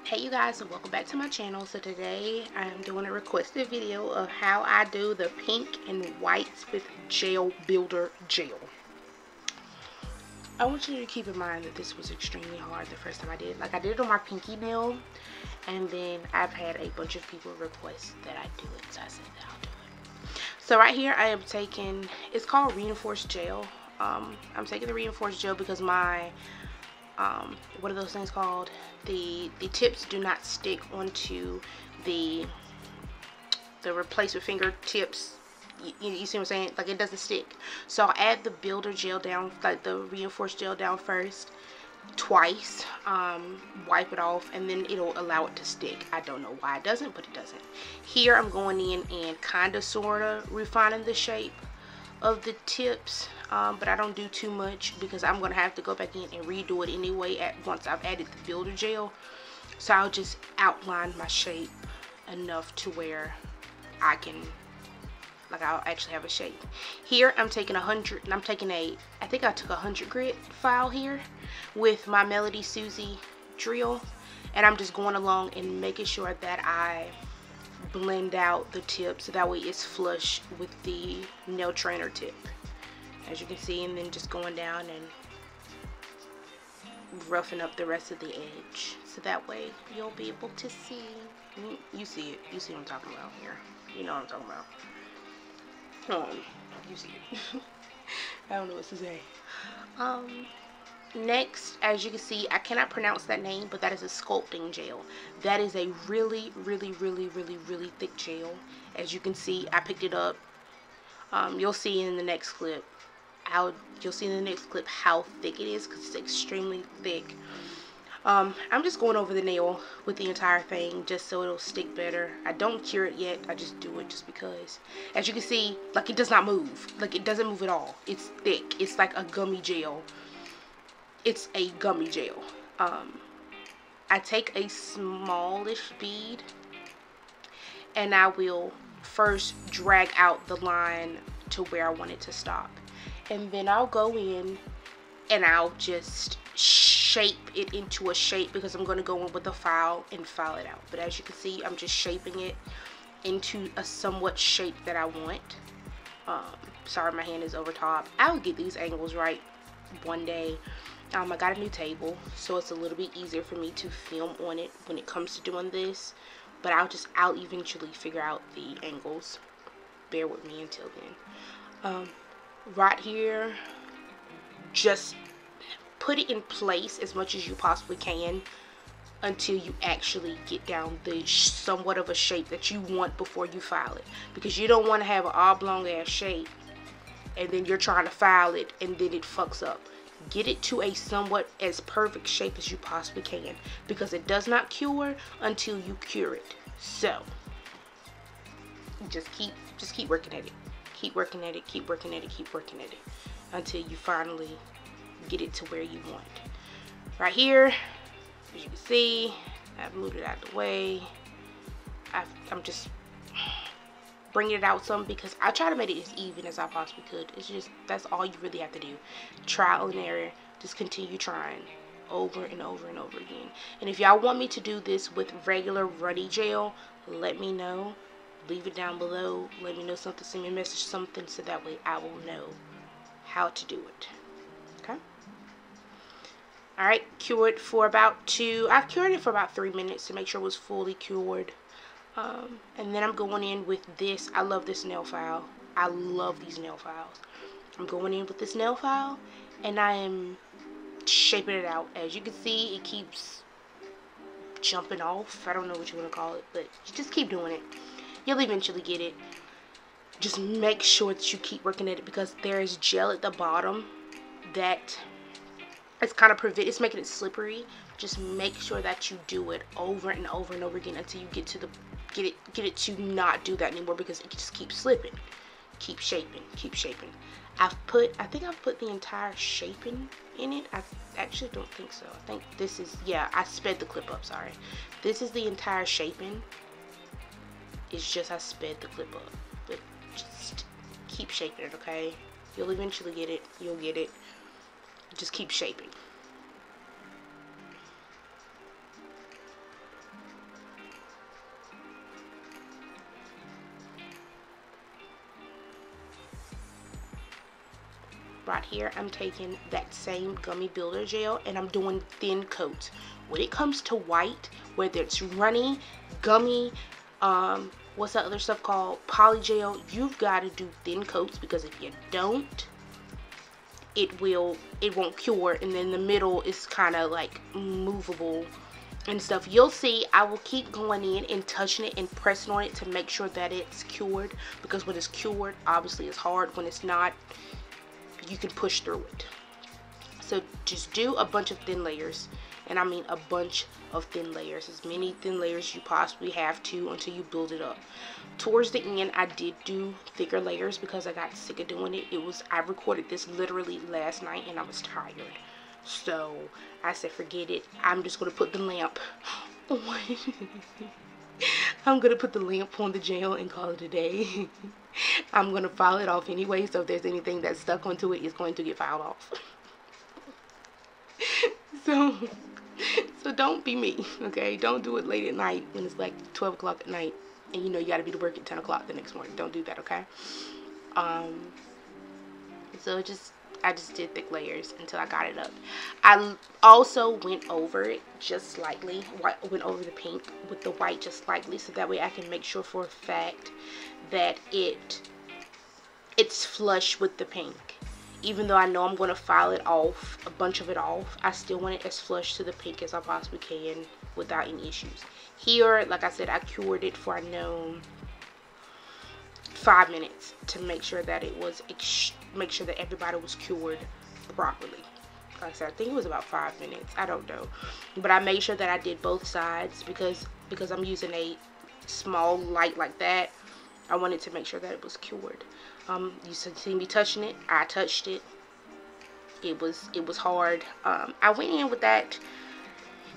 Hey you guys, and welcome back to my channel. So today I'm doing a requested video of how I do the pink and whites with gel builder gel. I want you to keep in mind that this was extremely hard the first time I did it. Like, I did it on my pinky nail, and then I've had a bunch of people request that I do it, so I said that I'll do it. So right here I am taking, it's called reinforced gel. I'm taking the reinforced gel because my what are those things called? The tips do not stick onto the replacement fingertips. You see what I'm saying? Like, it doesn't stick. So I'll add the builder gel down, like the reinforced gel down first, twice, wipe it off, and then it'll allow it to stick. I don't know why it doesn't, but it doesn't. Here I'm going in and kind of sort of refining the shape of the tips, but I don't do too much because I'm gonna have to go back in and redo it anyway once I've added the builder gel. So I'll just outline my shape enough to where I can, like, I'll actually have a shape. Here I'm taking 100, and I'm taking I think I took 100 grit file here with my Melody Susie drill, and I'm just going along and making sure that I blend out the tip so that way it's flush with the nail trainer tip, as you can see, and then just going down and roughing up the rest of the edge so that way you'll be able to see. You see it. You see what I'm talking about here. You know what I'm talking about. You see it. I don't know what to say. Next, as you can see, I cannot pronounce that name, but that is a sculpting gel. That is a really thick gel. As you can see, I picked it up. You'll see in the next clip how thick it is, because it's extremely thick. I'm just going over the nail with the entire thing just so it'll stick better. I don't cure it yet. I just do it just because. As you can see, like, it does not move. Like, it doesn't move at all. It's thick. It's like a gummy gel. It's a gummy gel. I take a smallish bead and I will first drag out the line to where I want it to stop, and then I'll go in and I'll just shape it into a shape because I'm going to go in with a file and file it out. But as you can see, I'm just shaping it into a somewhat shape that I want. Sorry, my hand is over top. I'll get these angles right one day. I got a new table, so it's a little bit easier for me to film on it when it comes to doing this, but I'll eventually figure out the angles. Bear with me until then. Right here, just put it in place as much as you possibly can until you actually get down the somewhat of a shape that you want before you file it, because you don't want to have an oblong ass shape and then you're trying to file it and then it fucks up. Get it to a somewhat as perfect shape as you possibly can, because it does not cure until you cure it. So just keep working at it. Keep working at it, keep working at it, keep working at it until you finally get it to where you want. Right here, as you can see, I've moved it out of the way. I'm just bringing it out some because I try to make it as even as I possibly could. It's just, that's all you really have to do. Trial and error. Just continue trying over and over and over again. And if y'all want me to do this with regular runny gel, let me know. Leave it down below. Let me know something. Send me a message, something, so that way I will know how to do it. Okay? Alright, cured for about I've cured it for about 3 minutes to make sure it was fully cured. And then I'm going in with this. I love this nail file. I love these nail files. I'm going in with this nail file and I am shaping it out. As you can see, it keeps jumping off. I don't know what you want to call it, but you just keep doing it. You'll eventually get it. Just make sure that you keep working at it, because there is gel at the bottom that it's kind of it's making it slippery. Just make sure that you do it over and over and over again until you get to the get it to not do that anymore, because it just keeps slipping. Keep shaping, keep shaping. I think I've put the entire shaping in it. I actually don't think so. I think this is, yeah, I sped the clip up, sorry. This is the entire shaping. It's just I sped the clip up. But just keep shaping it, okay? You'll eventually get it. You'll get it. Just keep shaping. right here, I'm taking that same gummy builder gel and I'm doing thin coats. When it comes to white, whether it's runny, gummy, what's that other stuff called, polygel, you've got to do thin coats, because if you don't, it won't cure, and then the middle is kind of like movable and stuff. You'll see I will keep going in and touching it and pressing on it to make sure that it's cured, because when it's cured, obviously it's hard. When it's not, you can push through it. So just do a bunch of thin layers, and I mean a bunch of thin layers, as many thin layers you possibly have to, until you build it up. Towards the end, I did do thicker layers because I got sick of doing it. I recorded this literally last night and I was tired, so I said forget it, I'm just gonna put the lamp on. I'm gonna put the lamp on the gel and call it a day. I'm gonna file it off anyway, so if there's anything that's stuck onto it, it's going to get filed off. So don't be me, okay? Don't do it late at night when it's like 12 o'clock at night and you know you gotta be to work at 10 o'clock the next morning. Don't do that, okay? So I just did thick layers until I got it up. I also went over it just slightly, went over the pink with the white just slightly, so that way I can make sure for a fact that it's flush with the pink. Even though I know I'm going to file it off, a bunch of it off, I still want it as flush to the pink as I possibly can without any issues. Here, like I said, I cured it for, I know, 5 minutes to make sure that it was, make sure that everybody was cured properly. Like I said, I think it was about 5 minutes. I don't know. But I made sure that I did both sides because I'm using a small light like that. I wanted to make sure that it was cured. You see me touching it. I touched it. It was hard. I went in with that.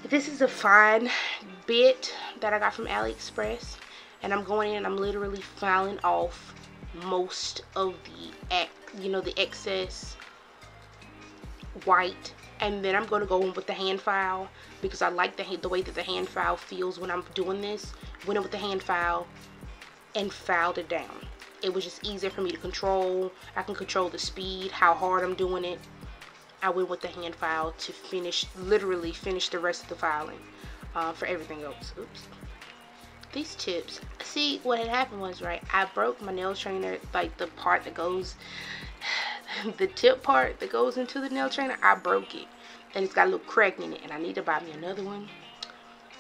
This is a fine bit that I got from AliExpress, and I'm going in and I'm literally filing off most of the excess white, and then I'm going to go in with the hand file because I like the way that the hand file feels when I'm doing this. Went in with the hand file and filed it down. It was just easier for me to control. I can control the speed, how hard I'm doing it. I went with the hand file to literally finish the rest of the filing for everything else. Oops. These tips. See, what had happened was, right, I broke my nail trainer, like the part that goes, the tip part that goes into the nail trainer, I broke it. And it's got a little crack in it, and I need to buy me another one.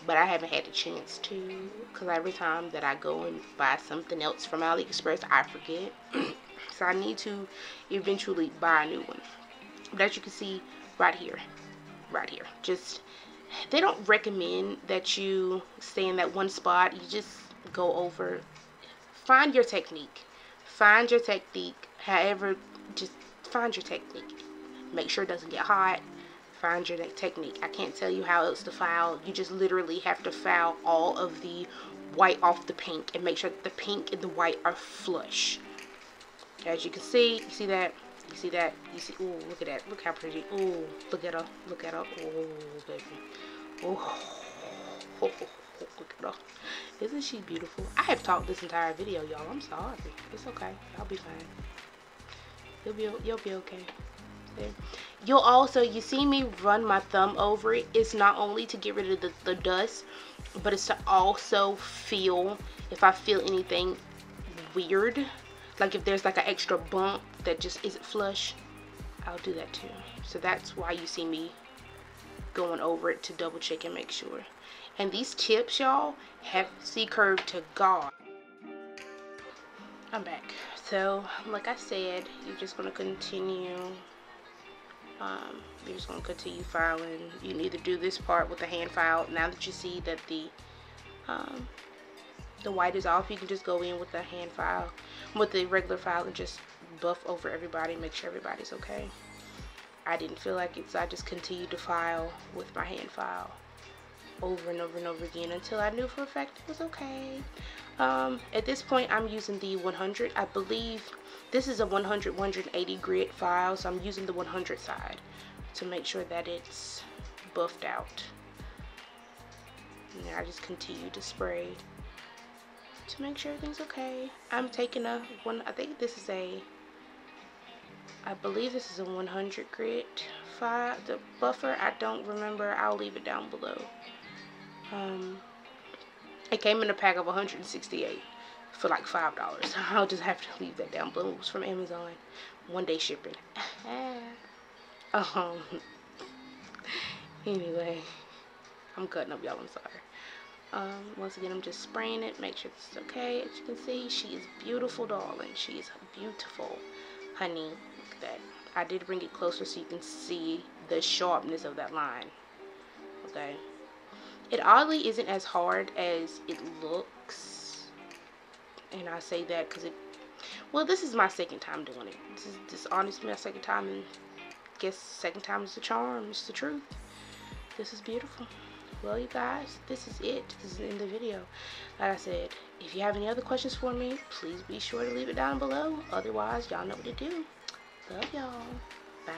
But I haven't had the chance to, because every time that I go and buy something else from AliExpress, I forget. So I need to eventually buy a new one. But as you can see right here, just, they don't recommend that you stay in that one spot. You just go over, find your technique. However, just find your technique. Make sure it doesn't get hot. Find your technique. I can't tell you how else to file. You just literally have to file all of the white off the pink and make sure that the pink and the white are flush. As you can see, you see that? You see that? You see? Ooh, look at that. Look how pretty. Ooh, look at her. Look at her. Oh, baby. Oh, look at her. Isn't she beautiful? I have talked this entire video, y'all. I'm sorry. It's okay. I'll be fine. You'll be okay. You'll also, you see me run my thumb over it. It's not only to get rid of the dust, but it's to also feel if I feel anything weird, like if there's like an extra bump that just isn't flush, I'll do that too. So that's why you see me going over it, to double check and make sure. And these tips, y'all, have C-curve to God. I'm back. So like I said, you're just going to continue filing. You can either do this part with the hand file. Now that you see that the white is off, you can just go in with the hand file, with the regular file, and just buff over everybody, make sure everybody's okay. I didn't feel like it, so I just continued to file with my hand file over and over and over again until I knew for a fact it was okay. At this point, I'm using the 100. I believe this is a 180 grit file, so I'm using the 100 side to make sure that it's buffed out. And I just continue to spray to make sure everything's okay. I'm taking I think this is a I believe this is a 100 grit. The buffer, I don't remember. I'll leave it down below. It came in a pack of 168 for like $5. I'll just have to leave that down below. It was from Amazon. 1-day shipping. Anyway, I'm cutting up, y'all. I'm sorry. Once again, I'm just spraying it. Make sure it's okay. As you can see, she is beautiful, darling. She is beautiful, honey. Look at that. I did bring it closer so you can see the sharpness of that line. Okay. It oddly isn't as hard as it looks. And I say that because well, this is my second time doing it. This is honestly my second time, and I guess second time is the charm. It's the truth. This is beautiful. Well, you guys, this is it. This is the end of the video. Like I said, if you have any other questions for me, please be sure to leave it down below. Otherwise, y'all know what to do. Love y'all. Bye.